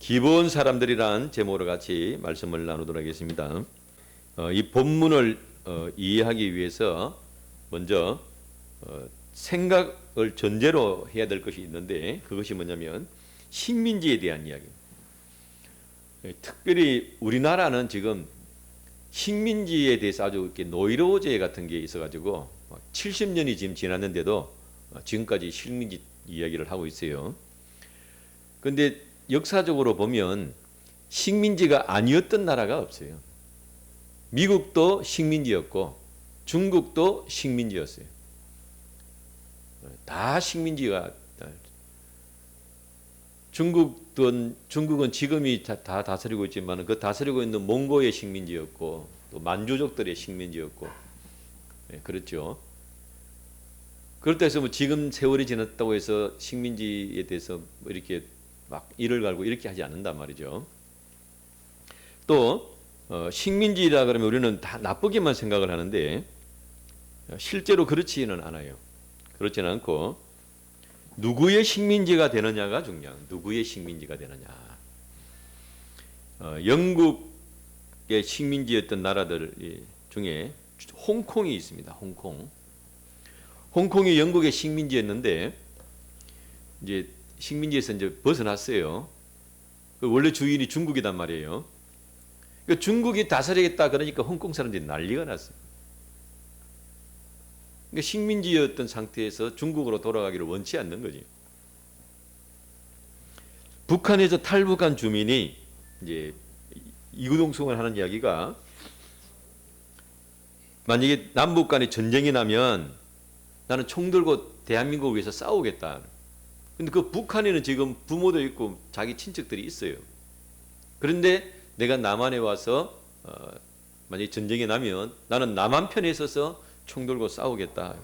기본 사람들이란 제목으로 같이 말씀을 나누도록 하겠습니다. 이 본문을 이해하기 위해서 먼저 생각을 전제로 해야 될 것이 있는데, 그것이 뭐냐면 식민지에 대한 이야기입니다. 특별히 우리나라는 지금 식민지에 대해서 아주 이렇게 노이로제 같은 게 있어가지고 70년이 지금 지났는데도 지금까지 식민지 이야기를 하고 있어요. 그런데 역사적으로 보면 식민지가 아니었던 나라가 없어요. 미국도 식민지였고 중국도 식민지였어요. 다 식민지가. 중국은 지금이 다 다스리고 있지만 그 다스리고 있는 몽고의 식민지였고 또 만주족들의 식민지였고, 그렇죠. 그렇다 해서 뭐 지금 세월이 지났다고 해서 식민지에 대해서 뭐 이렇게 막 이를 갈고 이렇게 하지 않는단 말이죠. 또 식민지라 그러면 우리는 다 나쁘게만 생각을 하는데 실제로 그렇지는 않아요. 그렇지는 않고 누구의 식민지가 되느냐가 중요한. 누구의 식민지가 되느냐. 영국의 식민지였던 나라들 중에 홍콩이 있습니다. 홍콩이 영국의 식민지였는데 이제 식민지에서 이제 벗어났어요. 원래 주인이 중국이단 말이에요. 그러니까 중국이 다스리겠다 그러니까 홍콩 사람들이 난리가 났어요. 그러니까 식민지였던 상태에서 중국으로 돌아가기를 원치 않는 거지. 북한에서 탈북한 주민이 이제 이구동성을 하는 이야기가, 만약에 남북 간에 전쟁이 나면 나는 총 들고 대한민국을 위해서 싸우겠다. 근데 그 북한에는 지금 부모도 있고 자기 친척들이 있어요. 그런데 내가 남한에 와서 만약에 전쟁이 나면 나는 남한 편에 서서 총 들고 싸우겠다.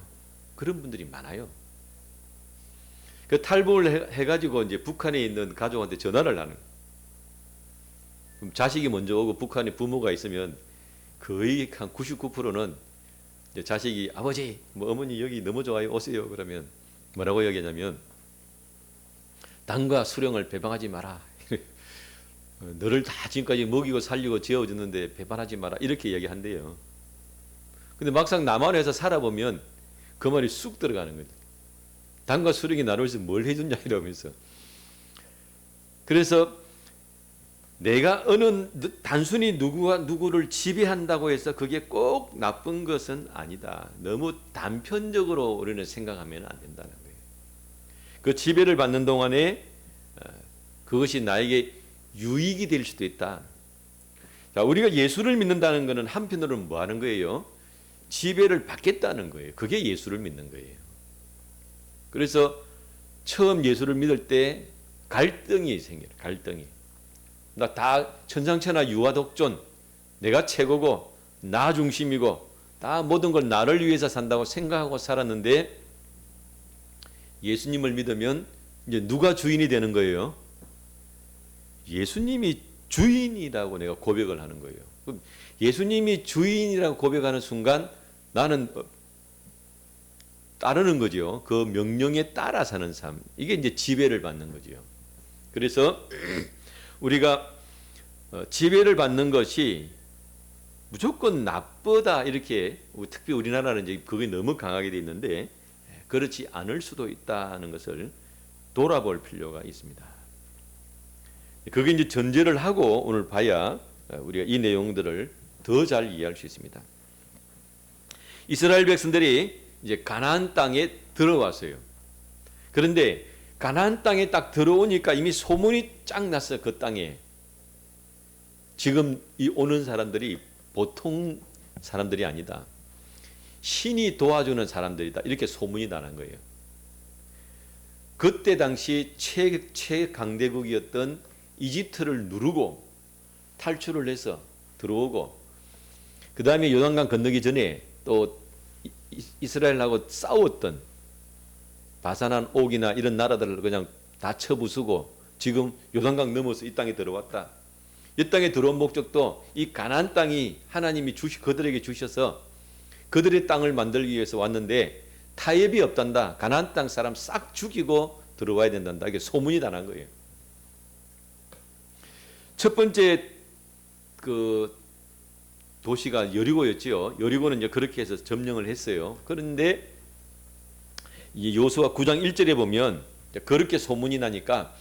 그런 분들이 많아요. 그 탈북을 해가지고 이제 북한에 있는 가족한테 전화를 하는. 그럼 자식이 먼저 오고 북한에 부모가 있으면 거의 한 99%는 자식이 아버지, 뭐 어머니 여기 너무 좋아요, 오세요. 그러면 뭐라고 얘기하냐면 당과 수령을 배반하지 마라. 너를 다 지금까지 먹이고 살리고 지어줬는데 배반하지 마라. 이렇게 이야기한대요. 근데 막상 남한에서 살아보면 그 말이 쑥 들어가는 거죠. 당과 수령이 나를 위해서 뭘 해줬냐 이러면서. 그래서 내가 단순히 누구를 지배한다고 해서 그게 꼭 나쁜 것은 아니다. 너무 단편적으로 우리는 생각하면 안 된다는 거예요. 그 지배를 받는 동안에 그것이 나에게 유익이 될 수도 있다. 자, 우리가 예수를 믿는다는 것은 한편으로는 뭐 하는 거예요? 지배를 받겠다는 거예요. 그게 예수를 믿는 거예요. 그래서 처음 예수를 믿을 때 갈등이 생겨요. 갈등이. 나 다 천상천하 유아독존, 내가 최고고 나 중심이고 다 모든 걸 나를 위해서 산다고 생각하고 살았는데 예수님을 믿으면 이제 누가 주인이 되는 거예요? 예수님이 주인이라고 내가 고백을 하는 거예요. 예수님이 주인이라고 고백하는 순간 나는 따르는 거죠. 그 명령에 따라 사는 삶. 이게 이제 지배를 받는 거죠. 그래서 우리가 지배를 받는 것이 무조건 나쁘다 이렇게, 특히 우리나라는 이제 그게 너무 강하게 돼 있는데 그렇지 않을 수도 있다는 것을 돌아볼 필요가 있습니다. 그게 이제 전제를 하고 오늘 봐야 우리가 이 내용들을 더 잘 이해할 수 있습니다. 이스라엘 백성들이 이제 가나안 땅에 들어왔어요. 그런데 가나안 땅에 딱 들어오니까 이미 소문이 쫙 났어요. 그 땅에. 지금 이 오는 사람들이 보통 사람들이 아니다. 신이 도와주는 사람들이다. 이렇게 소문이 나는 거예요. 그때 당시 최강대국이었던 이집트를 누르고 탈출을 해서 들어오고, 그 다음에 요단강 건너기 전에 또 이스라엘하고 싸웠던 바산한 옥이나 이런 나라들을 그냥 다 쳐부수고 지금 요단강 넘어서 이 땅에 들어왔다. 이 땅에 들어온 목적도 이 가나안 땅이 하나님이 그들에게 주셔서 그들의 땅을 만들기 위해서 왔는데 타협이 없단다. 가나안 땅 사람 싹 죽이고 들어와야 된단다. 이게 소문이 다 난 거예요. 첫 번째 그 도시가 여리고였지요. 여리고는 이제 그렇게 해서 점령을 했어요. 그런데 이 요수아 9장 1절에 보면 그렇게 소문이 나니까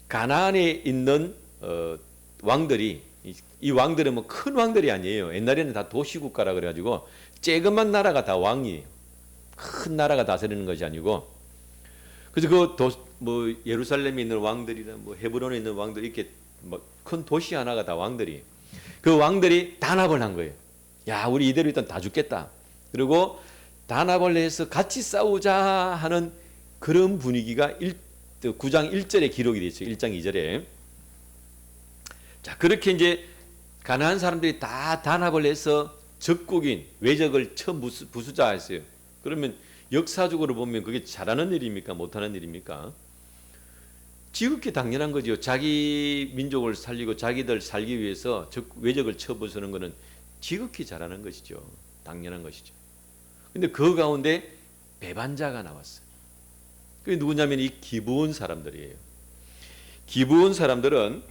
가나안에 있는 왕들이, 이 왕들은 뭐 큰 왕들이 아니에요. 옛날에는 다 도시국가라 그래가지고 쬐그만 나라가 다 왕이에요. 큰 나라가 다스리는 것이 아니고. 그래서 뭐 예루살렘에 있는 왕들이나 뭐 헤브론에 있는 왕들, 이렇게 뭐 큰 도시 하나가 다 왕들이, 그 왕들이 단합을 한 거예요. 야, 우리 이대로 일단 다 죽겠다. 그리고 단합을 해서 같이 싸우자 하는 그런 분위기가 9장 1절에 기록이 되어 있어요. 1장 2절에. 자, 그렇게 이제 가나안 사람들이 다 단합을 해서 적국인 외적을 쳐 부수자 했어요. 그러면 역사적으로 보면 그게 잘하는 일입니까? 못하는 일입니까? 지극히 당연한 거죠. 자기 민족을 살리고 자기들 살기 위해서 외적을 쳐 부수는 것은 지극히 잘하는 것이죠. 당연한 것이죠. 근데 그 가운데 배반자가 나왔어요. 그게 누구냐면 이 기브온 사람들이에요. 기브온 사람들은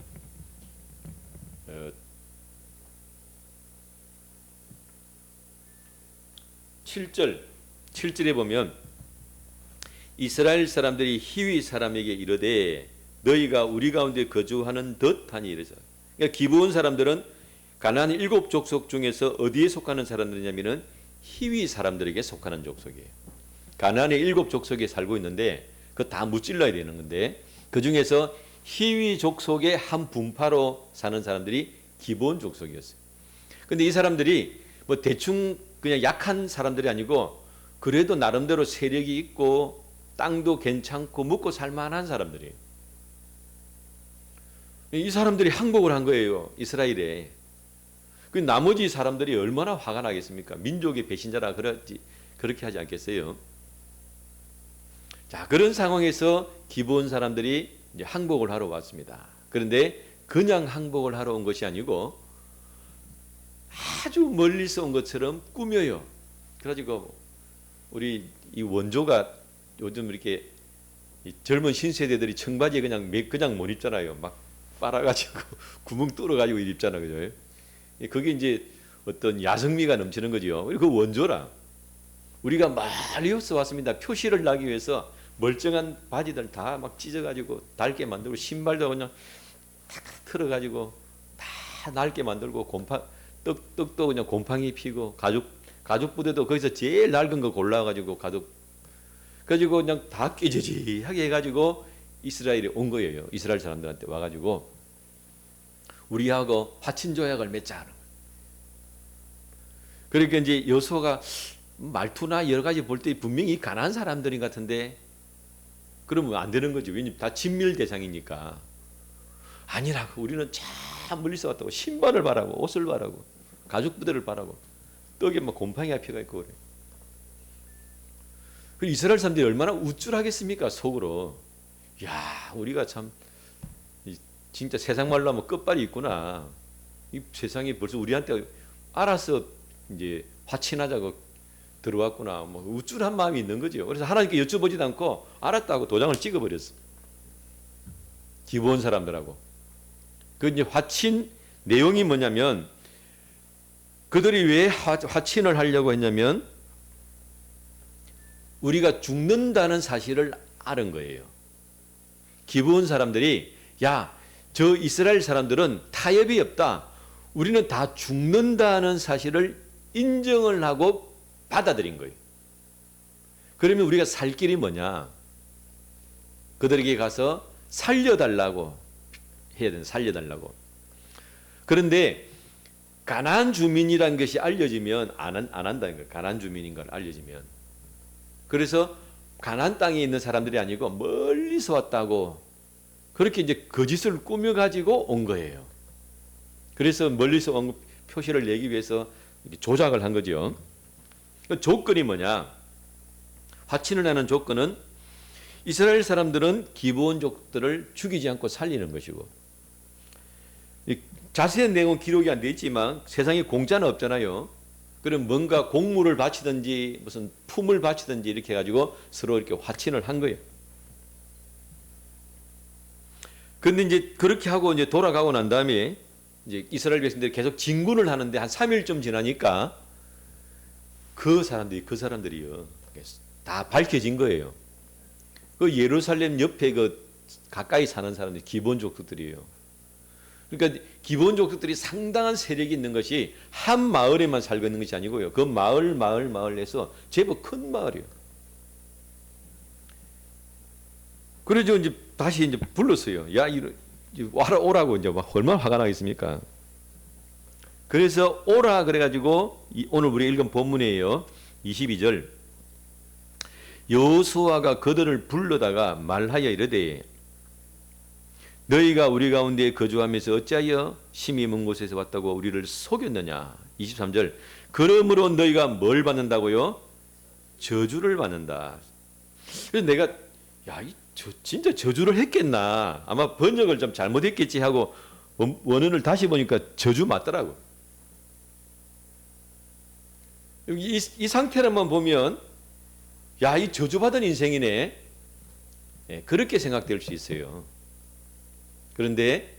7절에 보면 이스라엘 사람들이 히위 사람에게 이르되 너희가 우리 가운데 거주하는 듯하니 이래서, 그러니까 기브온 사람들은 가나안 7 족속 중에서 어디에 속하는 사람들이냐면은 히위 사람들에게 속하는 족속이에요. 가나안의 7 족속에 살고 있는데 그거 다 무찔러야 되는 건데 그 중에서 히위 족속의 한 분파로 사는 사람들이 기브온 족속이었어요. 근데 이 사람들이 뭐 대충 그냥 약한 사람들이 아니고 그래도 나름대로 세력이 있고 땅도 괜찮고 먹고 살만한 사람들이에요. 이 사람들이 항복을 한 거예요, 이스라엘에. 그 나머지 사람들이 얼마나 화가 나겠습니까? 민족의 배신자라 그렇게 하지 않겠어요? 자, 그런 상황에서 기브온 사람들이 이제 항복을 하러 왔습니다. 그런데 그냥 항복을 하러 온 것이 아니고 아주 멀리서 온 것처럼 꾸며요. 그래가지고 우리 이 원조가 요즘 이렇게 젊은 신세대들이 청바지에 그냥 못 입잖아요. 막 빨아가지고 구멍 뚫어가지고 입잖아, 그죠? 그게 이제 어떤 야성미가 넘치는 거죠. 그 원조라. 우리가 멀리서 왔습니다. 표시를 나기 위해서 멀쩡한 바지들 다 막 찢어가지고 닳게 만들고 신발도 그냥 탁 틀어가지고 다 낡게 만들고 떡도 그냥 곰팡이 피고 가죽 부대도 거기서 제일 낡은 거 골라가지고 가지고 그냥 다 깨지지하게 해가지고 이스라엘에 온 거예요. 이스라엘 사람들한테 와가지고 우리하고 화친 조약을 맺자 하는 거예요. 그러니까 이제 여호수아가 말투나 여러 가지 볼 때 분명히 가난한 사람들인 것 같은데 그러면 안 되는 거죠. 왜냐면 다 진밀 대상이니까. 아니라고, 우리는 참 멀리서 왔다고 신발을 바라고 옷을 바라고 가죽 부대를 바라고 떡에 막 곰팡이가 피가 있고 그래. 그 이스라엘 사람들이 얼마나 우쭐하겠습니까, 속으로. 야, 우리가 참 진짜 세상 말로 하면 끝발이 있구나. 이 세상이 벌써 우리한테 알아서 이제 화친하자고 들어왔구나. 뭐 우쭐한 마음이 있는 거죠. 그래서 하나님께 여쭤보지도 않고 알았다고 도장을 찍어버렸어. 기브온 사람들하고. 그 이제 화친 내용이 뭐냐면 그들이 왜 화친을 하려고 했냐면 우리가 죽는다는 사실을 알은 거예요. 기브온 사람들이 야, 저 이스라엘 사람들은 타협이 없다. 우리는 다 죽는다는 사실을 인정을 하고 받아들인 거예요. 그러면 우리가 살 길이 뭐냐? 그들에게 가서 살려달라고 해야 되는, 살려달라고. 그런데 가나안 주민이라는 것이 알려지면 안 한다는 거예요. 가나안 주민인 걸 알려지면. 그래서 가나안 땅에 있는 사람들이 아니고 멀리서 왔다고 그렇게 이제 거짓을 꾸며가지고 온 거예요. 그래서 멀리서 온 표시를 내기 위해서 조작을 한 거죠. 그 조건이 뭐냐? 화친을 하는 조건은 이스라엘 사람들은 기브온족들을 죽이지 않고 살리는 것이고, 자세한 내용은 기록이 안 돼 있지만 세상에 공짜는 없잖아요. 그럼 뭔가 곡물을 바치든지 무슨 품을 바치든지 이렇게 해가지고 서로 이렇게 화친을 한 거예요. 근데 이제 그렇게 하고 이제 돌아가고 난 다음에 이제 이스라엘 백성들이 계속 진군을 하는데 한 3일쯤 지나니까 그 사람들이요 다 밝혀진 거예요. 그 예루살렘 옆에 그 가까이 사는 사람들 기본족들이에요. 그러니까 기본족들이 상당한 세력이 있는 것이 한 마을에만 살고 있는 것이 아니고요. 그 마을에서 제법 큰 마을이에요. 그래서 이제 다시 이제 불렀어요. 야, 오라고 이제 막 얼마나 화가 나겠습니까? 그래서 오라 그래가지고 오늘 우리 읽은 본문이에요. 22절. 여호수아가 그들을 불러다가 말하여 이르되 너희가 우리 가운데 거주하면서 어찌하여 심히 먼 곳에서 왔다고 우리를 속였느냐. 23절. 그러므로 너희가 뭘 받는다고요? 저주를 받는다. 그래서 내가 진짜 저주를 했겠나. 아마 번역을 좀 잘못했겠지 하고 원어를 다시 보니까 저주 맞더라고. 이 상태로만 보면 이 저주받은 인생이네. 그렇게 생각될 수 있어요. 그런데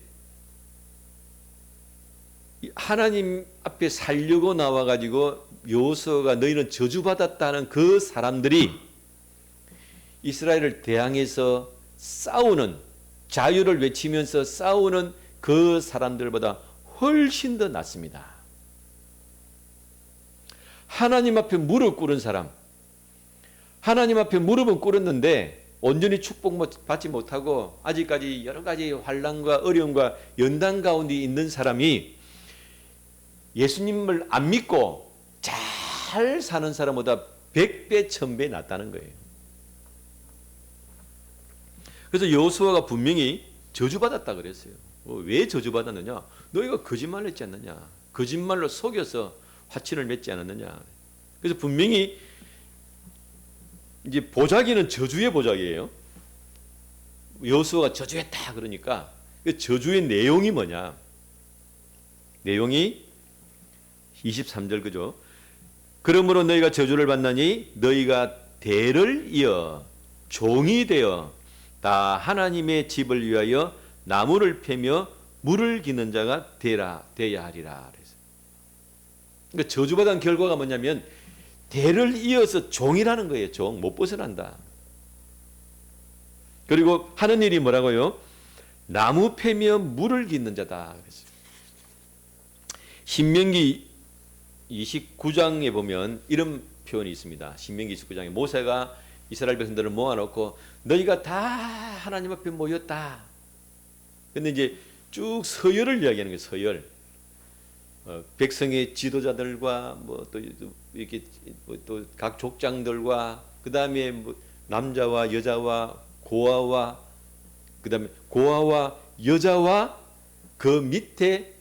하나님 앞에 살려고 나와가지고 여호수아가 너희는 저주받았다는 그 사람들이 이스라엘을 대항해서 싸우는, 자유를 외치면서 싸우는 그 사람들보다 훨씬 더 낫습니다. 하나님 앞에 무릎 꿇은 사람, 하나님 앞에 무릎은 꿇었는데 온전히 축복받지 못하고 아직까지 여러 가지 환난과 어려움과 연단 가운데 있는 사람이 예수님을 안 믿고 잘 사는 사람보다 100배, 1000배 낫다는 거예요. 그래서 여호수아가 분명히 저주받았다 그랬어요. 왜 저주받았느냐? 너희가 거짓말을 했지 않느냐? 거짓말로 속여서 화친을 맺지 않았느냐? 그래서 분명히 이제 보자기는 저주의 보자기예요. 여호수아가 저주했다 그러니까 그 저주의 내용이 뭐냐? 내용이 23절 그죠? 그러므로 너희가 저주를 받나니 너희가 대를 이어 종이 되어 다 하나님의 집을 위하여 나무를 패며 물을 기는 자가 되어야 하리라. 그러니까 저주받은 결과가 뭐냐면 대를 이어서 종이라는 거예요. 종, 못 벗어난다. 그리고 하는 일이 뭐라고요? 나무 패며 물을 깃는 자다. 신명기 29장에 보면 이런 표현이 있습니다. 신명기 29장에 모세가 이스라엘 백성들을 모아놓고 너희가 다 하나님 앞에 모였다. 근데 이제 쭉 서열을 이야기하는 거예요. 서열. 백성의 지도자들과 또 이렇게 또 각 족장들과 그 다음에 남자와 여자와 고아와 그 다음에 고아와 여자와 그 밑에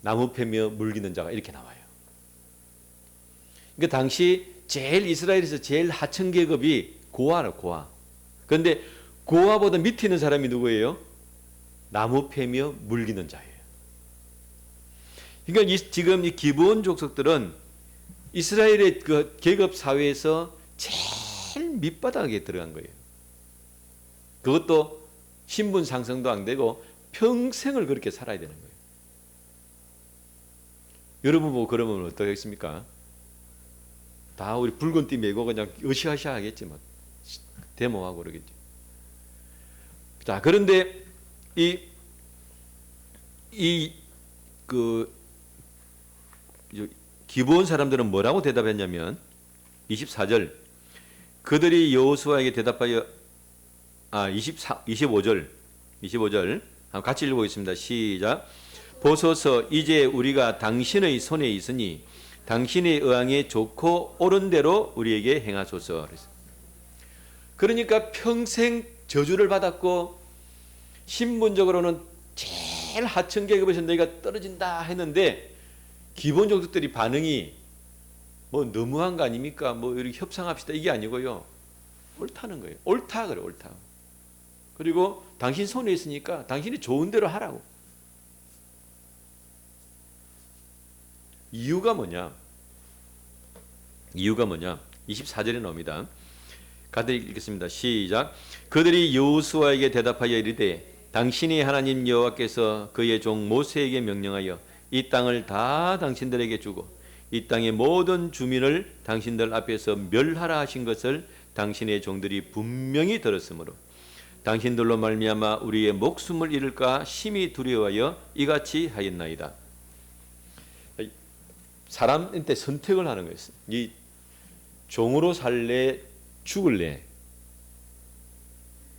나무 패며 물기는 자가 이렇게 나와요. 그러니까 당시 이스라엘에서 제일 하층 계급이 고아라, 고아. 그런데 고아보다 밑에 있는 사람이 누구예요? 나무 패며 물기는 자예요. 그러니까 지금 이 기브온 족속들은 이스라엘의 그 계급 사회에서 제일 밑바닥에 들어간 거예요. 그것도 신분 상승도 안 되고 평생을 그렇게 살아야 되는 거예요. 여러분 보고 그러면 어떠겠습니까? 다 우리 붉은 띠 메고 그냥 으쌰으쌰 하겠지 뭐. 데모하고 그러겠죠. 자, 그런데 기브온 사람들은 뭐라고 대답했냐면 24절 그들이 여호수아에게 대답하여 25절 한번 같이 읽어보겠습니다. 시작. 보소서 이제 우리가 당신의 손에 있으니 당신의 의향에 좋고 옳은 대로 우리에게 행하소서. 그러니까 평생 저주를 받았고 신분적으로는 제일 하층 계급에서 너희가 떨어진다 했는데 기본 족속들이 반응이 너무한 거 아닙니까? 이렇게 협상합시다 이게 아니고요. 옳다는 거예요. 옳다 그래, 옳다. 그리고 당신 손에 있으니까 당신이 좋은 대로 하라고. 이유가 뭐냐? 24절에 나옵니다. 같이 읽겠습니다. 시작. 그들이 여호수아에게 대답하여 이르되 당신이 하나님 여호와께서 그의 종 모세에게 명령하여 이 땅을 다 당신들에게 주고 이 땅의 모든 주민을 당신들 앞에서 멸하라 하신 것을 당신의 종들이 분명히 들었으므로 당신들로 말미암아 우리의 목숨을 잃을까 심히 두려워하여 이같이 하였나이다. 사람한테 선택을 하는 거예요. 이 종으로 살래 죽을래?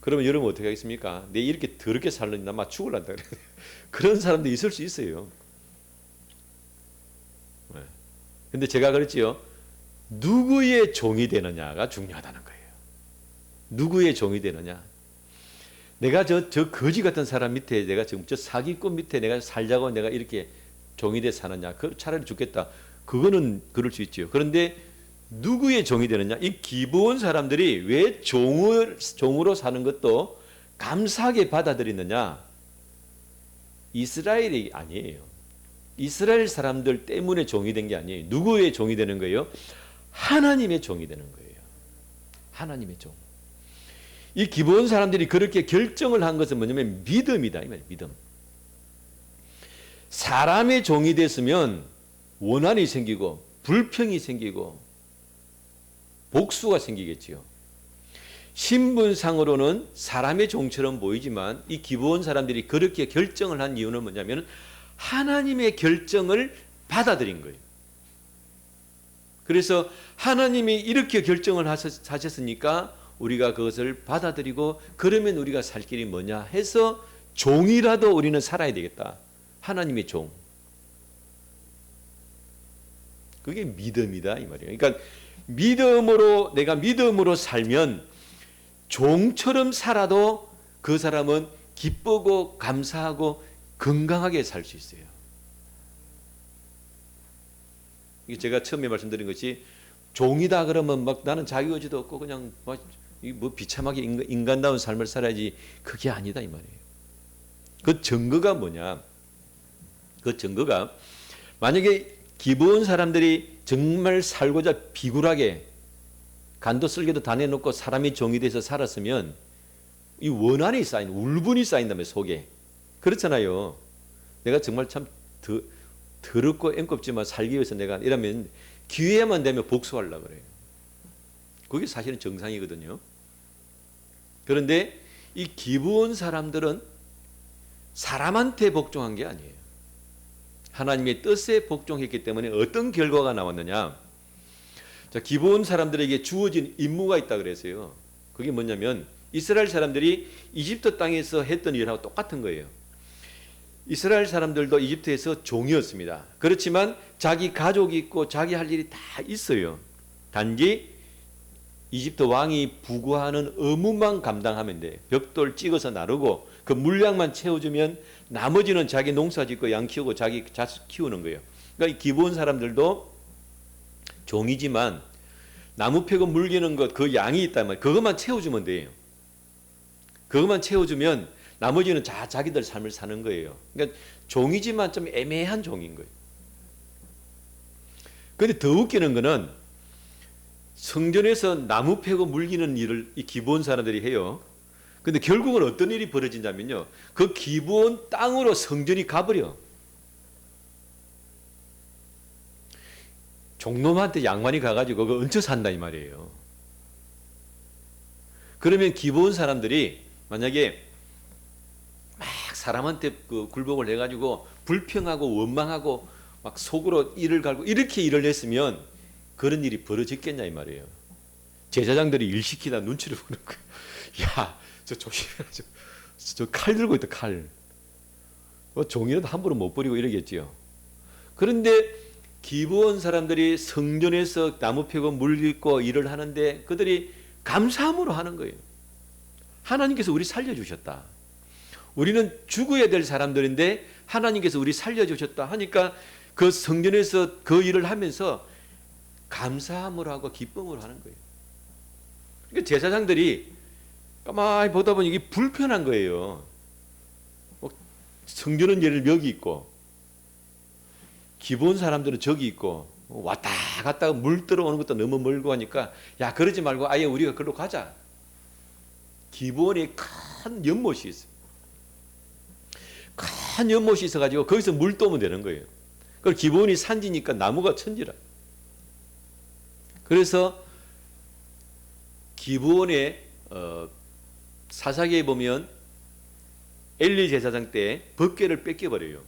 그러면 여러분 어떻게 하겠습니까? 내 이렇게 더럽게 살려니 나 막 죽을란다. 그런 사람도 있을 수 있어요. 근데 제가 그랬지요. 누구의 종이 되느냐가 중요하다는 거예요. 누구의 종이 되느냐. 내가 저 거지 같은 사람 밑에 내가 지금 저 사기꾼 밑에 내가 살자고 내가 이렇게 종이 돼 사느냐. 차라리 죽겠다. 그거는 그럴 수 있죠. 그런데 누구의 종이 되느냐? 이 기브온 사람들이 왜 종으로 사는 것도 감사하게 받아들이느냐? 이스라엘이 아니에요. 이스라엘 사람들 때문에 종이 된 게 아니에요. 누구의 종이 되는 거예요? 하나님의 종이 되는 거예요. 하나님의 종. 이 기브온 사람들이 그렇게 결정을 한 것은 뭐냐면 믿음이다. 이 말이에요. 믿음. 사람의 종이 됐으면 원한이 생기고 불평이 생기고 복수가 생기겠지요. 신분상으로는 사람의 종처럼 보이지만 이 기브온 사람들이 그렇게 결정을 한 이유는 뭐냐면 하나님의 결정을 받아들인 거예요. 그래서 하나님이 이렇게 결정을 하셨으니까 우리가 그것을 받아들이고 그러면 우리가 살 길이 뭐냐 해서 종이라도 우리는 살아야 되겠다. 하나님의 종. 그게 믿음이다 이 말이에요. 그러니까 믿음으로 내가 믿음으로 살면 종처럼 살아도 그 사람은 기쁘고 감사하고 건강하게 살 수 있어요. 이게 제가 처음에 말씀드린 것이 종이다 그러면 막 나는 자기의지도 없고 그냥 뭐 비참하게 인간다운 삶을 살아야지 그게 아니다 이 말이에요. 그 증거가 뭐냐? 그 증거가 만약에 기브온 사람들이 정말 살고자 비굴하게 간도 쓸개도 다 내놓고 사람이 종이 돼서 살았으면 이 원한이 쌓인 울분이 쌓인다며 속에 그렇잖아요. 내가 정말 참 더럽고 앵껍지만 살기 위해서 내가 이러면 기회만 되면 복수하려고 그래요. 그게 사실은 정상이거든요. 그런데 이 기브온 사람들은 사람한테 복종한 게 아니에요. 하나님의 뜻에 복종했기 때문에 어떤 결과가 나왔느냐? 자, 기브온 사람들에게 주어진 임무가 있다 그랬어요. 그게 뭐냐면 이스라엘 사람들이 이집트 땅에서 했던 일하고 똑같은 거예요. 이스라엘 사람들도 이집트에서 종이었습니다. 그렇지만 자기 가족이 있고 자기 할 일이 다 있어요. 단지 이집트 왕이 부과하는 의무만 감당하면 돼. 벽돌 찍어서 나르고 그 물량만 채워주면 나머지는 자기 농사 짓고 양 키우고 자기 자식 키우는 거예요. 그러니까 이 기브온 사람들도 종이지만 나무 패고 물기는 것 그 양이 있다면 그것만 채워주면 돼요. 그것만 채워주면 나머지는 자기들 삶을 사는 거예요. 그러니까 종이지만 좀 애매한 종인 거예요. 그런데 더 웃기는 거는 성전에서 나무 패고 물기는 일을 이 기브온 사람들이 해요. 근데 결국은 어떤 일이 벌어진다면요. 그 기브온 땅으로 성전이 가버려. 종놈한테 양반이 가가지고 그거 얹혀 산다 이 말이에요. 그러면 기브온 사람들이 만약에 막 사람한테 그 굴복을 해가지고 불평하고 원망하고 막 속으로 이를 갈고 이렇게 일을 했으면 그런 일이 벌어졌겠냐 이 말이에요. 제사장들이 일 시키다 눈치를 보는 거예요. 야, 저 조심해라. 저 칼 들고 있다 칼. 종이라도 함부로 못 버리고 이러겠지요. 그런데 기브온 사람들이 성전에서 나무 패고 물 깃고 일을 하는데 그들이 감사함으로 하는 거예요. 하나님께서 우리 살려주셨다. 우리는 죽어야 될 사람들인데 하나님께서 우리 살려주셨다 하니까 그 성전에서 그 일을 하면서 감사함으로 하고 기쁨으로 하는 거예요. 그러니까 제사장들이 가만히 보다 보니 이게 불편한 거예요. 성전은 예를 여기 있고 기브온 사람들은 저기 있고 왔다 갔다 물 들어오는 것도 너무 멀고 하니까 야 그러지 말고 아예 우리가 그걸로 가자. 기브온에 큰 연못이 있어요. 큰 연못이 있어가지고 거기서 물 떠오면 되는 거예요. 그리고 기브온이 산지니까 나무가 천지라. 그래서 기브온의 사사기에 보면 엘리 제사장 때 법궤를 뺏겨버려요.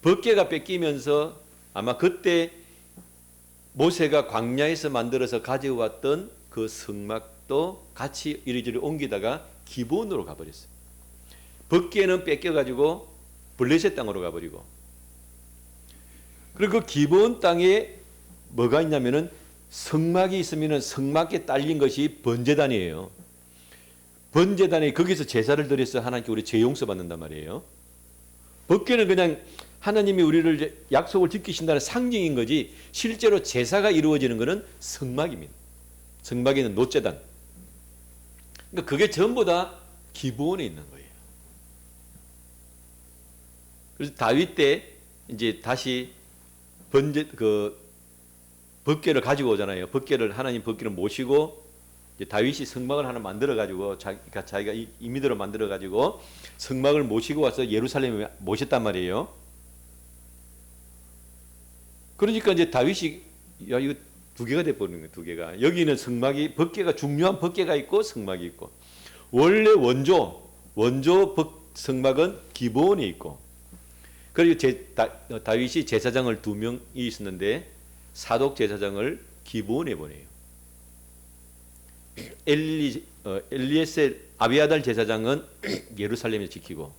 법궤가 뺏기면서 아마 그때 모세가 광야에서 만들어서 가져왔던 그 성막도 같이 이리저리 옮기다가 기브온으로 가버렸어요. 법궤는 뺏겨가지고 블레셋 땅으로 가버리고, 그리고 그 기브온 땅에 뭐가 있냐면은 성막이 있으면은 성막에 딸린 것이 번제단이에요. 번제단에 거기서 제사를 드려서 하나님께 우리 죄 용서 받는단 말이에요. 법궤는 그냥 하나님이 우리를 약속을 지키신다는 상징인 거지, 실제로 제사가 이루어지는 것은 성막입니다. 성막에 있는 노제단. 그러니까 그게 전부 다 기브온에 있는 거예요. 그래서 다윗 때 이제 다시 법궤를 가지고 오잖아요. 하나님 법궤를 모시고 이제 다윗이 성막을 하나 만들어 가지고 자기가 임의대로 만들어 가지고 성막을 모시고 와서 예루살렘에 모셨단 말이에요. 그러니까 이제 다윗이 이거 두 개가 돼 버리는 거예요. 두 개가. 여기는 성막이 법궤가 중요한 법궤가 있고 성막이 있고, 원래 원조 성막은 기브온에 있고, 그리고 다윗이 제사장을 2명이 있었는데 사독 제사장을 기브온에 보내요. 엘리에셀 아비아달 제사장은 예루살렘에 지키고,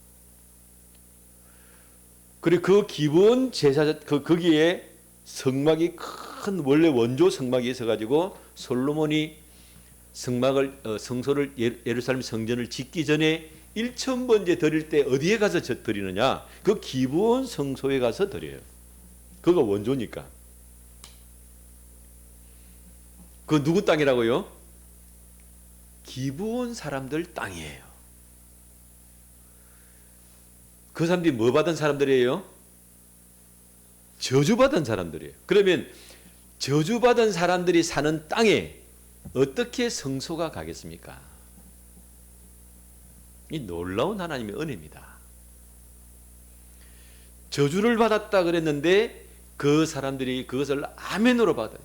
그리고 그 기브온 제사장 거기에 성막이 큰 원래 원조 성막이 있어가지고 솔로몬이 성소를 예루살렘 성전을 짓기 전에 1,000번째 드릴 때 어디에 가서 드리느냐? 그 기브온 성소에 가서 드려요. 그거 원조니까. 그 누구 땅이라고요? 기브온 사람들 땅이에요. 그 사람들이 뭐 받은 사람들이에요? 저주받은 사람들이에요. 그러면 저주받은 사람들이 사는 땅에 어떻게 성소가 가겠습니까? 이 놀라운 하나님의 은혜입니다. 저주를 받았다 그랬는데 그 사람들이 그것을 아멘으로 받아요.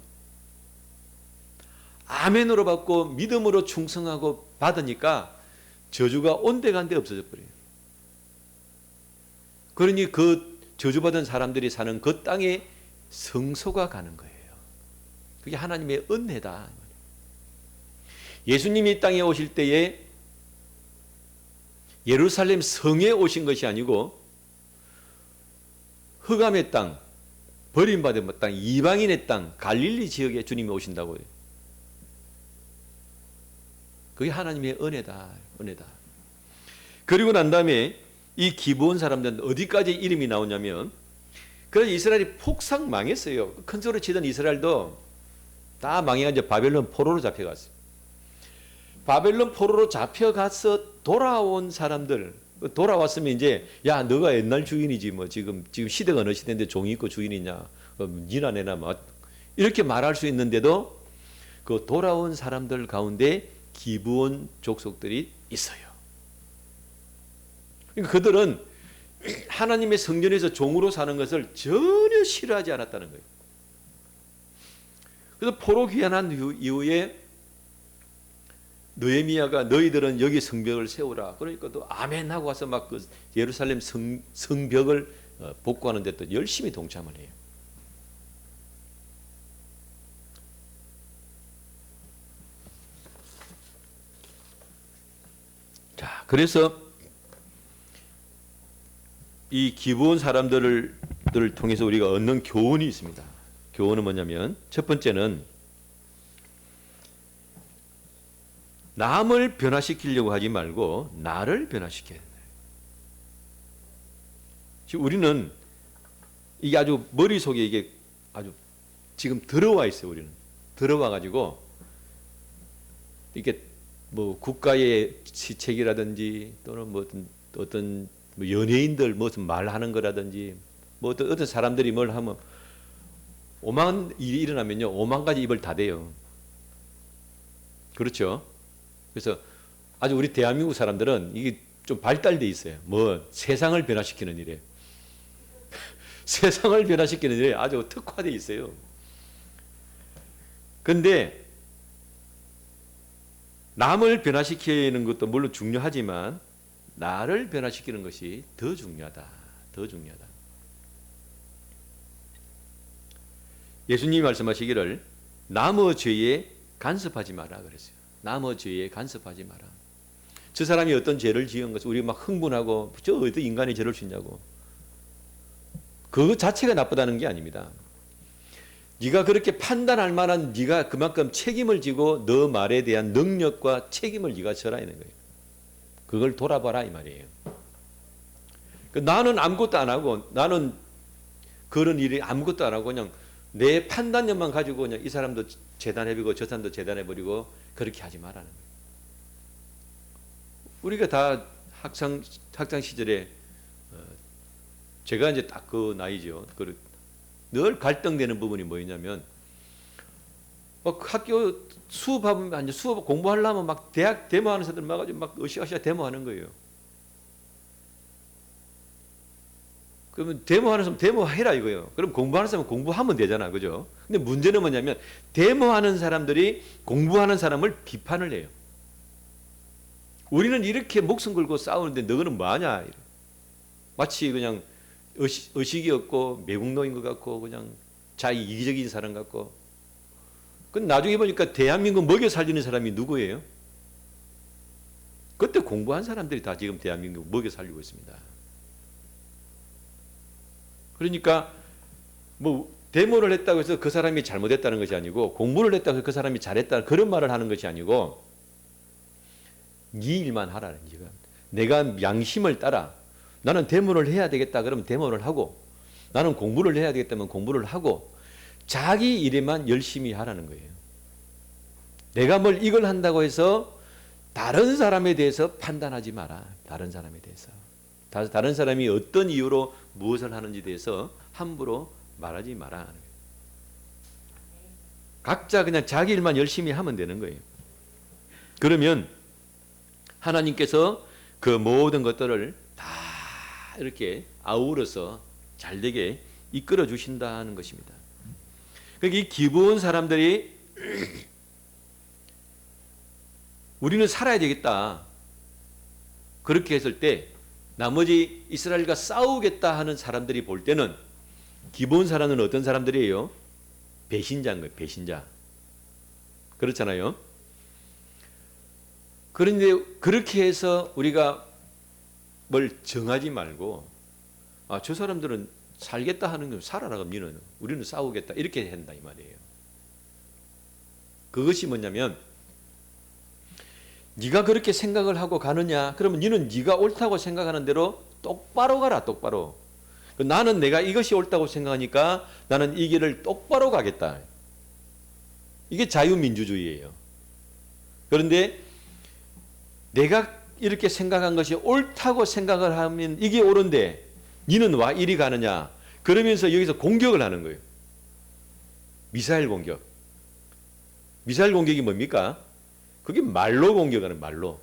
아멘으로 받고 믿음으로 충성하고 받으니까 저주가 온데간데 없어져 버려요. 그러니 그 저주받은 사람들이 사는 그 땅에 성소가 가는 거예요. 그게 하나님의 은혜다. 예수님이 이 땅에 오실 때에 예루살렘 성에 오신 것이 아니고 흑암의 땅, 버림받은 땅, 이방인의 땅, 갈릴리 지역에 주님이 오신다고요. 그게 하나님의 은혜다. 그리고 난 다음에 이 기브온 사람들은 어디까지 이름이 나오냐면, 그래서 이스라엘이 폭삭 망했어요. 큰 소리 치던 이스라엘도 다 망해가지고 바벨론 포로로 잡혀갔어요. 바벨론 포로로 잡혀가서 돌아온 사람들, 돌아왔으면 이제 야 너가 옛날 주인이지 뭐 지금 시대가 어느 시대인데 종이 있고 주인이냐, 니나 내나 뭐 이렇게 말할 수 있는데도 그 돌아온 사람들 가운데 기브온 족속들이 있어요. 그러니까 그들은 하나님의 성전에서 종으로 사는 것을 전혀 싫어하지 않았다는 거예요. 그래서 포로 귀환한 이후에 느헤미야가 너희들은 여기 성벽을 세우라. 그러니까 또 아멘 하고 와서 막 그 예루살렘 성벽을 복구하는 데 또 열심히 동참을 해요. 자, 그래서 이 기브온 사람들을 통해서 우리가 얻는 교훈이 있습니다. 교훈은 뭐냐면, 첫 번째는 남을 변화시키려고 하지 말고 나를 변화시켜야 된다. 지금 우리는 이게 아주 머릿속에 이게 아주 지금 들어와 있어요. 우리는 들어와 가지고 이게 뭐 국가의 시책이라든지 또는 뭐 어떤 뭐 연예인들 무슨 말하는 거라든지 뭐 어떤 사람들이 뭘 하면 오만 일이 일어나면요 5만 가지 입을 다 대요. 그렇죠? 그래서 아주 우리 대한민국 사람들은 이게 좀 발달돼 있어요. 뭐 세상을 변화시키는 일에 세상을 변화시키는 일에 아주 특화돼 있어요. 근데 남을 변화시키는 것도 물론 중요하지만 나를 변화시키는 것이 더 중요하다. 더 중요하다. 예수님이 말씀하시기를 남의 죄에 간섭하지 마라 그랬어요. 남의 죄에 간섭하지 마라. 저 사람이 어떤 죄를 지은 것을 우리가 막 흥분하고 저 어떤 인간이 저럴 수 있냐고. 그 자체가 나쁘다는 게 아닙니다. 네가 그렇게 판단할 만한 네가 그만큼 책임을 지고 너 말에 대한 능력과 책임을 네가 져라 있는 거예요. 그걸 돌아봐라 이 말이에요. 나는 아무것도 안 하고 나는 그런 일이 아무것도 안 하고 그냥 내 판단력만 가지고 그냥 이 사람도 재단해버리고 저 사람도 재단해버리고 그렇게 하지 말라는 거예요. 우리가 다 학창 시절에 제가 이제 딱 그 나이죠. 늘 갈등되는 부분이 뭐였냐면 학교 수업하면 이제 수업 공부하려면 막 대학 데모하는 사람들 막아가지고 막 으쌰으쌰 데모하는 거예요. 그러면 데모하는 사람 데모해라 이거예요. 그럼 공부하는 사람은 공부하면 되잖아, 그죠? 근데 문제는 뭐냐면 데모하는 사람들이 공부하는 사람을 비판을 해요. 우리는 이렇게 목숨 걸고 싸우는데 너는 뭐하냐? 마치 그냥 의식이 없고 매국노인 것 같고 그냥 자기 이기적인 사람 같고. 근데 나중에 보니까 대한민국 먹여 살리는 사람이 누구예요? 그때 공부한 사람들이 다 지금 대한민국 먹여 살리고 있습니다. 그러니까 뭐 데모를 했다고 해서 그 사람이 잘못했다는 것이 아니고 공부를 했다고 해서 그 사람이 잘했다 그런 말을 하는 것이 아니고 네 일만 하라는 지금. 내가 양심을 따라 나는 데모를 해야 되겠다 그러면 데모를 하고 나는 공부를 해야 되겠다면 공부를 하고 자기 일에만 열심히 하라는 거예요. 내가 뭘 이걸 한다고 해서 다른 사람에 대해서 판단하지 마라. 다른 사람에 대해서. 다른 사람이 어떤 이유로 무엇을 하는지에 대해서 함부로 말하지 마라. 각자 그냥 자기 일만 열심히 하면 되는 거예요. 그러면 하나님께서 그 모든 것들을 다 이렇게 아우러서 잘되게 이끌어 주신다는 것입니다. 그러니까 이 기브온 사람들이 우리는 살아야 되겠다. 그렇게 했을 때 나머지 이스라엘과 싸우겠다 하는 사람들이 볼 때는 기브온 사람은 어떤 사람들이에요? 배신자인 거예요. 배신자. 그렇잖아요. 그런데 그렇게 해서 우리가 뭘 정하지 말고 저 사람들은 살겠다 하는 건 살아라 그럼 우리는 싸우겠다 이렇게 한다 이 말이에요. 그것이 뭐냐면 네가 그렇게 생각을 하고 가느냐 그러면 너는 네가 옳다고 생각하는 대로 똑바로 가라. 똑바로. 나는 내가 이것이 옳다고 생각하니까 나는 이 길을 똑바로 가겠다. 이게 자유민주주의예요. 그런데 내가 이렇게 생각한 것이 옳다고 생각을 하면 이게 옳은데 니는 와 이리 가느냐 그러면서 여기서 공격을 하는 거예요. 미사일 공격. 미사일 공격이 뭡니까? 그게 말로 공격하는 말로.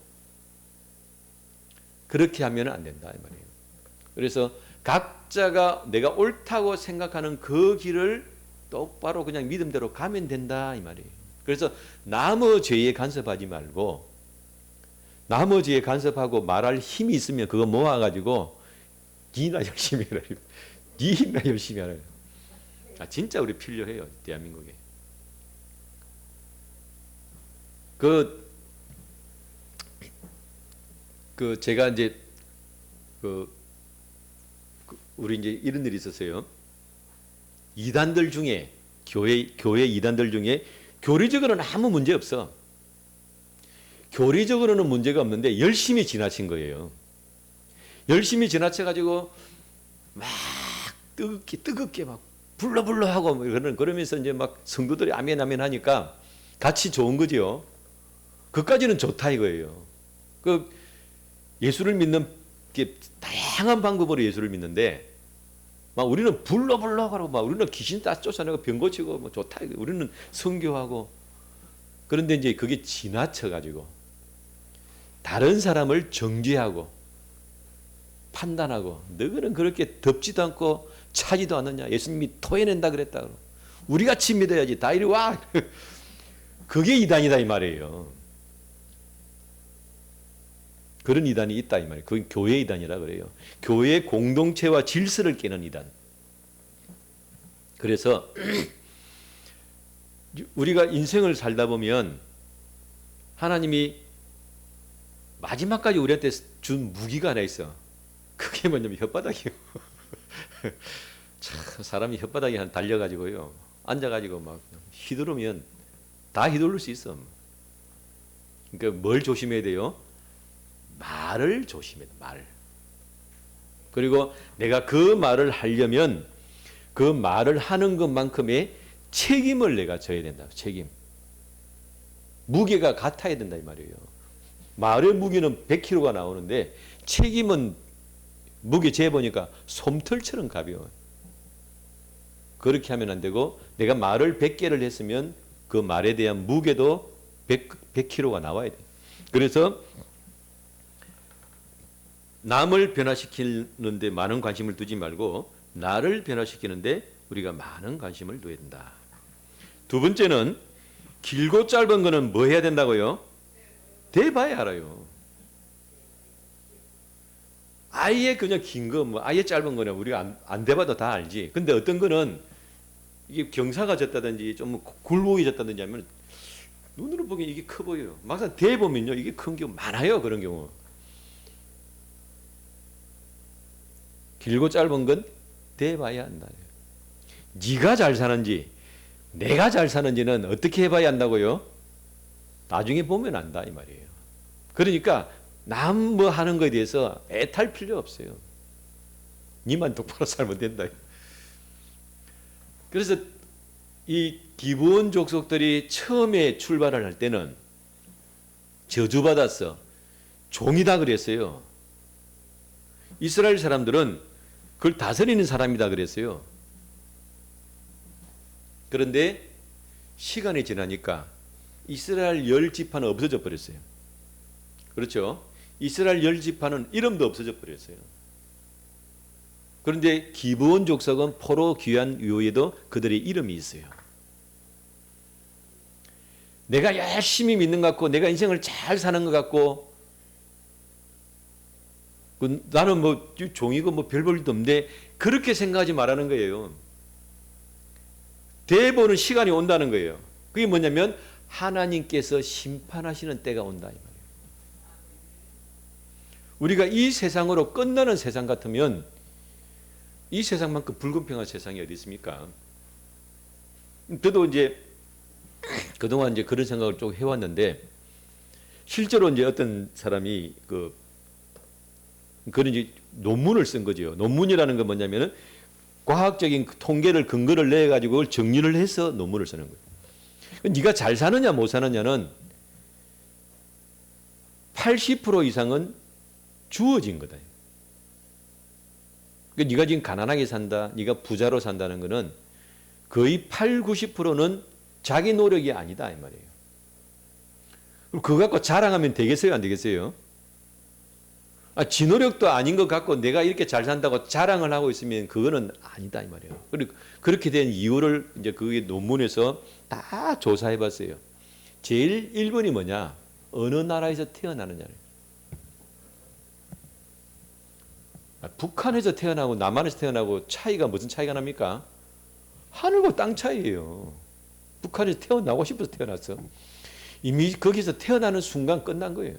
그렇게 하면 안 된다 이 말이에요. 그래서 각자가 내가 옳다고 생각하는 그 길을 똑바로 그냥 믿음대로 가면 된다 이 말이에요. 그래서 남의 죄에 간섭하지 말고 남의 죄에 간섭하고 말할 힘이 있으면 그거 모아가지고 니나 열심히 해라. 니나 열심히 하라. 진짜 우리 필요해요 대한민국에. 제가 이제 우리 이제 이런 일이 있었어요. 이단들 중에 교회 이단들 중에 교리적으로는 아무 문제 없어. 교리적으로는 문제가 없는데 열심히 지나친 거예요. 열심히 지나쳐 가지고 막 뜨겁게 막 불러불러 하고 그러면서 이제 막 성도들이 아멘 아멘 하니까 같이 좋은 거죠. 그까지는 좋다 이거예요. 예수를 믿는 게 다양한 방법으로 예수를 믿는데 막 우리는 불러불러 하고 막 우리는 귀신 다 쫓아내고 병 고치고 뭐 좋다. 우리는 선교하고 그런데 이제 그게 지나쳐 가지고 다른 사람을 정죄하고 판단하고 너희는 그렇게 덥지도 않고 차지도 않느냐. 예수님이 토해낸다 그랬다. 우리같이 믿어야지. 다 이리 와. 그게 이단이다 이 말이에요. 그런 이단이 있다 이 말이에요. 그건 교회 이단이라 그래요. 교회 공동체와 질서를 깨는 이단. 그래서 우리가 인생을 살다 보면 하나님이 마지막까지 우리한테 준 무기가 하나 있어. 그게 뭐냐면 혓바닥이에요. 참 사람이 혓바닥에 한 달려가지고요. 앉아가지고 막 휘두르면 다 휘두를 수 있어. 그러니까 뭘 조심해야 돼요? 말을 조심해야 돼. 말. 그리고 내가 그 말을 하려면 그 말을 하는 것만큼의 책임을 내가 져야 된다. 책임. 무게가 같아야 된다 이 말이에요. 말의 무게는 100kg가 나오는데 책임은 무게 재보니까 솜털처럼 가벼워요. 그렇게 하면 안 되고 내가 말을 100개를 했으면 그 말에 대한 무게도 100kg가 나와야 돼. 그래서 남을 변화시키는데 많은 관심을 두지 말고 나를 변화시키는데 우리가 많은 관심을 둬야 된다. 두 번째는 길고 짧은 거는 뭐 해야 된다고요? 대봐야 알아요. 아예 그냥 긴 거, 뭐 아예 짧은 거는 우리가 안 대봐도 다 알지. 근데 어떤 거는 이게 경사가 졌다든지 좀 굴곡이 졌다든지 하면 눈으로 보기엔 이게 커 보여요. 막상 대보면요 이게 큰 경우 많아요. 그런 경우. 길고 짧은 건 대봐야 한다. 네가 잘 사는지 내가 잘 사는지는 어떻게 해봐야 한다고요? 나중에 보면 안다 이 말이에요. 그러니까 남 뭐 하는 거에 대해서 애탈 필요 없어요. 니만 똑바로 살면 된다. 그래서 이 기브온 족속들이 처음에 출발을 할 때는 저주받았어. 종이다 그랬어요. 이스라엘 사람들은 그걸 다스리는 사람이다 그랬어요. 그런데 시간이 지나니까 이스라엘 10지파는 없어져 버렸어요. 그렇죠? 이스라엘 10지파는 이름도 없어져 버렸어요. 그런데 기브온 족속은 포로 귀환 이후에도 그들의 이름이 있어요. 내가 열심히 믿는 것 같고 내가 인생을 잘 사는 것 같고 나는 뭐 종이고 뭐 별 볼 일도 없는데 그렇게 생각하지 말라는 거예요. 대보는 시간이 온다는 거예요. 그게 뭐냐면 하나님께서 심판하시는 때가 온다 이 말이에요. 우리가 이 세상으로 끝나는 세상 같으면 이 세상만큼 불공평한 세상이 어디 있습니까? 저도 이제 그동안 이제 그런 생각을 좀 해왔는데 실제로 이제 어떤 사람이 그런 이제 논문을 쓴 거죠. 논문이라는 건 뭐냐면은 과학적인 통계를 근거를 내 가지고 그걸 정리를 해서 논문을 쓰는 거예요. 네가 잘 사느냐 못 사느냐는 80% 이상은 주어진 거다. 그러니까 네가 지금 가난하게 산다, 네가 부자로 산다는 거는 거의 80~90%는 자기 노력이 아니다 이 말이에요. 그럼 그거 갖고 자랑하면 되겠어요, 안 되겠어요? 지 노력도 아닌 것 같고 내가 이렇게 잘 산다고 자랑을 하고 있으면 그거는 아니다 이 말이에요. 그리고 그렇게 된 이유를 이제 그 논문에서 다 조사해 봤어요. 제일 1번이 뭐냐? 어느 나라에서 태어나느냐. 북한에서 태어나고 남한에서 태어나고 차이가 무슨 차이가 납니까? 하늘과 땅 차이예요. 북한에서 태어나고 싶어서 태어났어. 이미 거기서 태어나는 순간 끝난 거예요.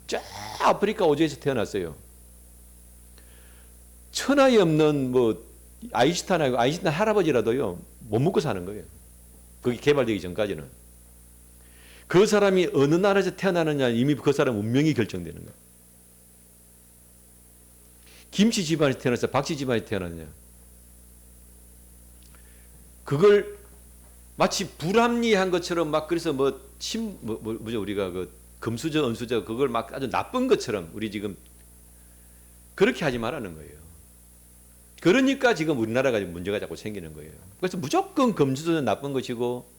저 아프리카 오지에서 태어났어요. 천하에 없는 뭐 아인슈타인하고 아인슈타인 할아버지라도요 못 먹고 사는 거예요. 거기 개발되기 전까지는. 그 사람이 어느 나라에서 태어나느냐 이미 그 사람 운명이 결정되는 거예요. 김씨 집안에서 태어났어, 박씨 집안에서 태어났냐? 그걸 마치 불합리한 것처럼 막 그래서 뭐죠 우리가 그 금수저, 은수저 그걸 막 아주 나쁜 것처럼 우리 지금 그렇게 하지 말라는 거예요. 그러니까 지금 우리나라가 문제가 자꾸 생기는 거예요. 그래서 무조건 금수저는 나쁜 것이고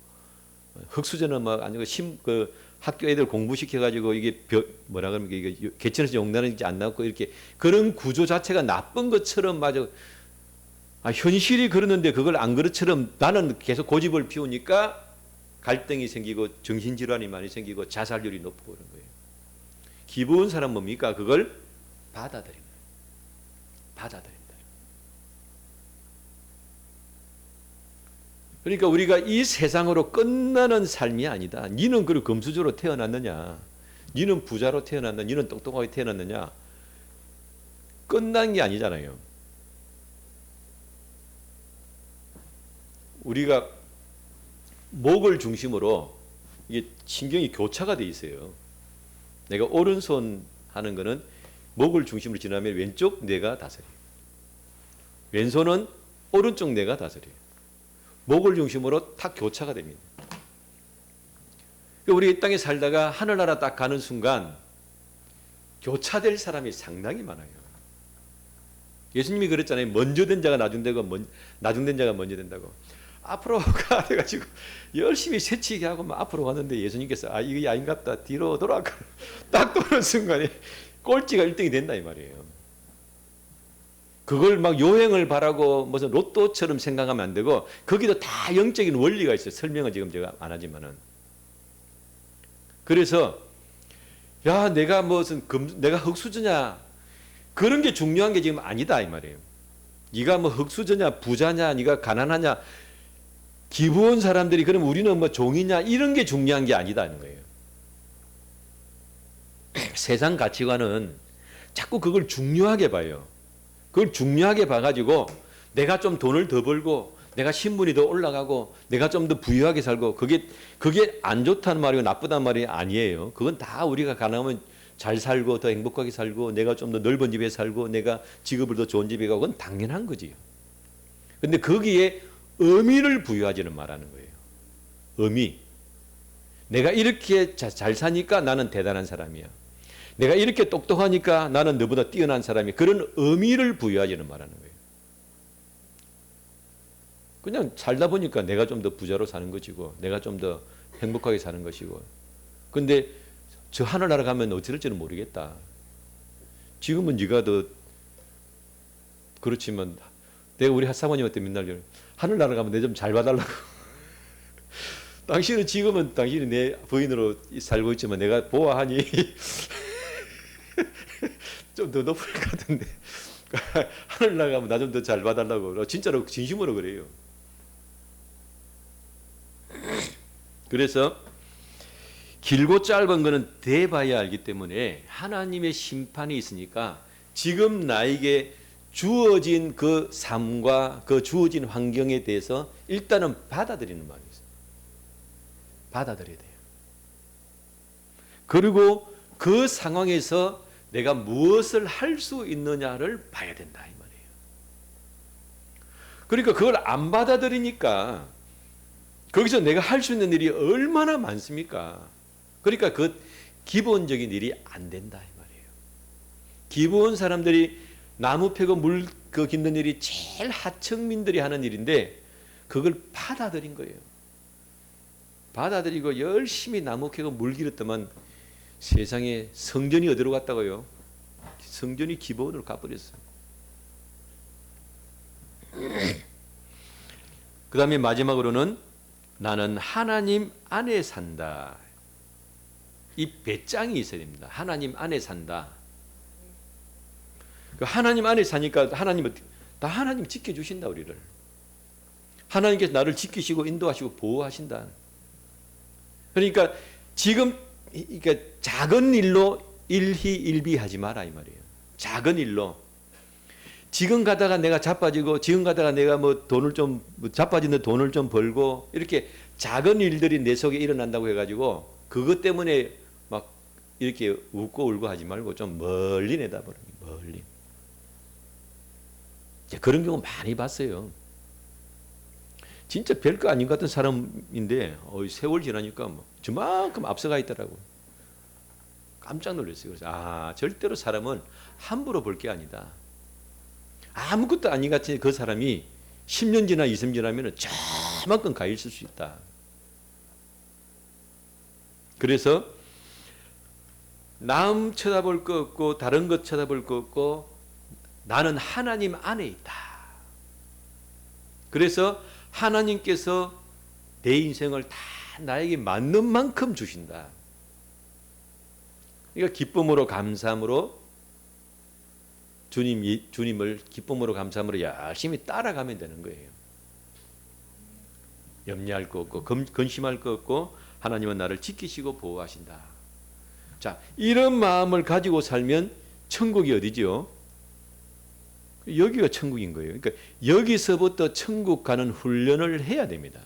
흙수저는 막 아니고 그 학교 애들 공부시켜 가지고 이게 뭐라 그러면 이게 개천에서 용나는지 안 나왔고 이렇게 그런 구조 자체가 나쁜 것처럼 마저 현실이 그러는데 그걸 안 그렇처럼 나는 계속 고집을 피우니까 갈등이 생기고 정신질환이 많이 생기고 자살률이 높고 그런 거예요. 기본 사람 뭡니까? 그걸 받아들입니다. 받아들입니다. 그러니까 우리가 이 세상으로 끝나는 삶이 아니다. 니는 그리고 금수저로 태어났느냐? 니는 부자로 태어났느냐? 니는 똑똑하게 태어났느냐? 끝난 게 아니잖아요. 우리가 목을 중심으로 이게 신경이 교차가 돼 있어요. 내가 오른손 하는 거는 목을 중심으로 지나면 왼쪽 뇌가 다스려요. 왼손은 오른쪽 뇌가 다스려요. 목을 중심으로 탁 교차가 됩니다. 우리 이 땅에 살다가 하늘나라 딱 가는 순간 교차될 사람이 상당히 많아요. 예수님이 그랬잖아요. 먼저 된 자가 나중되고 나중 된 자가 먼저 된다고. 앞으로 가 돼가지고 열심히 새치기 하고 막 앞으로 갔는데 예수님께서 이게 아닌갑다 뒤로 돌아가 딱 도는 순간에 꼴찌가 1등이 된다 이 말이에요. 그걸 막 요행을 바라고 무슨 로또처럼 생각하면 안 되고 거기도 다 영적인 원리가 있어요. 설명은 지금 제가 안 하지만은. 그래서 야 내가 무슨 내가 흙수저냐 그런 게 중요한 게 지금 아니다 이 말이에요. 네가 뭐 흙수저냐 부자냐 네가 가난하냐 기부한 사람들이 그럼 우리는 뭐 종이냐 이런 게 중요한 게 아니다는 거예요. 세상 가치관은 자꾸 그걸 중요하게 봐요. 그걸 중요하게 봐가지고 내가 좀 돈을 더 벌고 내가 신분이 더 올라가고 내가 좀 더 부유하게 살고 그게 안 좋다는 말이고 나쁘다는 말이 아니에요. 그건 다 우리가 가능하면 잘 살고 더 행복하게 살고 내가 좀 더 넓은 집에 살고 내가 직업을 더 좋은 집에 가고 그건 당연한 거지요. 근데 거기에 의미를 부여하지는 말하는 거예요. 의미. 내가 이렇게 잘 사니까 나는 대단한 사람이야. 내가 이렇게 똑똑하니까 나는 너보다 뛰어난 사람이 그런 의미를 부여하지는 말하는 거예요. 그냥 살다 보니까 내가 좀 더 부자로 사는 것이고 내가 좀 더 행복하게 사는 것이고 근데 저 하늘나라 가면 어찌될지는 모르겠다. 지금은 네가 더 그렇지만 내가 우리 사모님한테 맨날 하늘나라 가면 내 좀 잘 봐달라고. 당신은 지금은 당신이 내 부인으로 살고 있지만 내가 보아하니 좀 더 높을 것 같은데 하늘 나가면 나 좀 더 잘 봐달라고 진짜로 진심으로 그래요. 그래서 길고 짧은 거는 대봐야 알기 때문에 하나님의 심판이 있으니까 지금 나에게 주어진 그 삶과 그 주어진 환경에 대해서 일단은 받아들이는 마음이 있어요. 받아들여야 돼요. 그리고 그 상황에서 내가 무엇을 할 수 있느냐를 봐야 된다 이 말이에요. 그러니까 그걸 안 받아들이니까 거기서 내가 할 수 있는 일이 얼마나 많습니까? 그러니까 그 기본적인 일이 안 된다 이 말이에요. 기본 사람들이 나무 패고 물 깃는 일이 제일 하층민들이 하는 일인데 그걸 받아들인 거예요. 받아들이고 열심히 나무 캐고 물 길었더만 세상에 성전이 어디로 갔다고요? 성전이 기본으로 가버렸어요. 그 다음에 마지막으로는 나는 하나님 안에 산다. 이 배짱이 있어야 됩니다. 하나님 안에 산다. 하나님 안에 사니까 하나님은 다 하나님 지켜주신다 우리를. 하나님께서 나를 지키시고 인도하시고 보호하신다. 그러니까 지금 그러니까 작은 일로 일희일비하지 마라 이 말이에요. 작은 일로 지금 가다가 내가 자빠지고 지금 가다가 내가 뭐 돈을 좀 자빠지는 돈을 좀 벌고 이렇게 작은 일들이 내 속에 일어난다고 해가지고 그것 때문에 막 이렇게 웃고 울고 하지 말고 좀 멀리 내다보는 거예요. 멀리. 그런 경우 많이 봤어요. 진짜 별거 아닌 것 같은 사람인데 세월 지나니까 뭐 저만큼 앞서가 있더라고요. 깜짝 놀랐어요. 그래서 절대로 사람은 함부로 볼 게 아니다. 아무것도 아닌 것 같은 그 사람이 10년 지나 20년 지나면 저만큼 가 있을 수 있다. 그래서 남 쳐다볼 거 없고 다른 것 쳐다볼 거 없고 나는 하나님 안에 있다. 그래서 하나님께서 내 인생을 다 나에게 맞는 만큼 주신다. 그러니까 기쁨으로 감사함으로 주님을 기쁨으로 감사함으로 열심히 따라가면 되는 거예요. 염려할 거 없고 근심할 거 없고 하나님은 나를 지키시고 보호하신다. 자, 이런 마음을 가지고 살면 천국이 어디죠? 여기가 천국인 거예요. 그러니까 여기서부터 천국 가는 훈련을 해야 됩니다.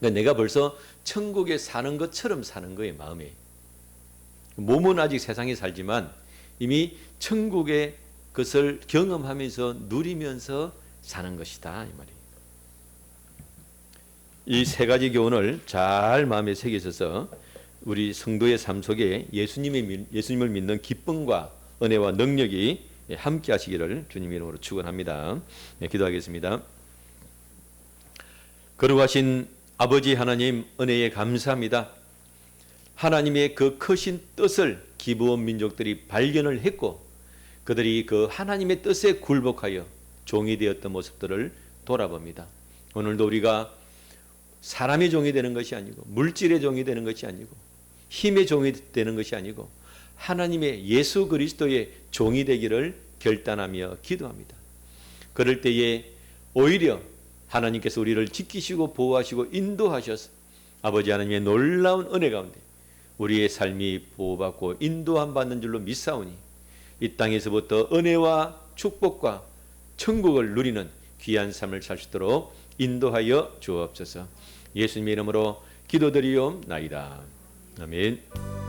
그러니까 내가 벌써 천국에 사는 것처럼 사는 거예요, 마음에. 몸은 아직 세상에 살지만 이미 천국의 것을 경험하면서 누리면서 사는 것이다, 이 말이에요. 이 세 가지 교훈을 잘 마음에 새기셔서 우리 성도의 삶 속에 예수님을 믿는 기쁨과 은혜와 능력이 함께 하시기를 주님 이름으로 축원합니다. 네, 기도하겠습니다. 거룩하신 아버지 하나님, 은혜에 감사합니다. 하나님의 그 크신 뜻을 기브온 민족들이 발견을 했고 그들이 그 하나님의 뜻에 굴복하여 종이 되었던 모습들을 돌아봅니다. 오늘도 우리가 사람의 종이 되는 것이 아니고 물질의 종이 되는 것이 아니고 힘의 종이 되는 것이 아니고 하나님의 예수 그리스도의 종이 되기를 결단하며 기도합니다. 그럴 때에 오히려 하나님께서 우리를 지키시고 보호하시고 인도하셔서 아버지 하나님의 놀라운 은혜 가운데 우리의 삶이 보호받고 인도함 받는 줄로 믿사오니 이 땅에서부터 은혜와 축복과 천국을 누리는 귀한 삶을 살 수 있도록 인도하여 주옵소서. 예수님의 이름으로 기도드리옵나이다. 아멘.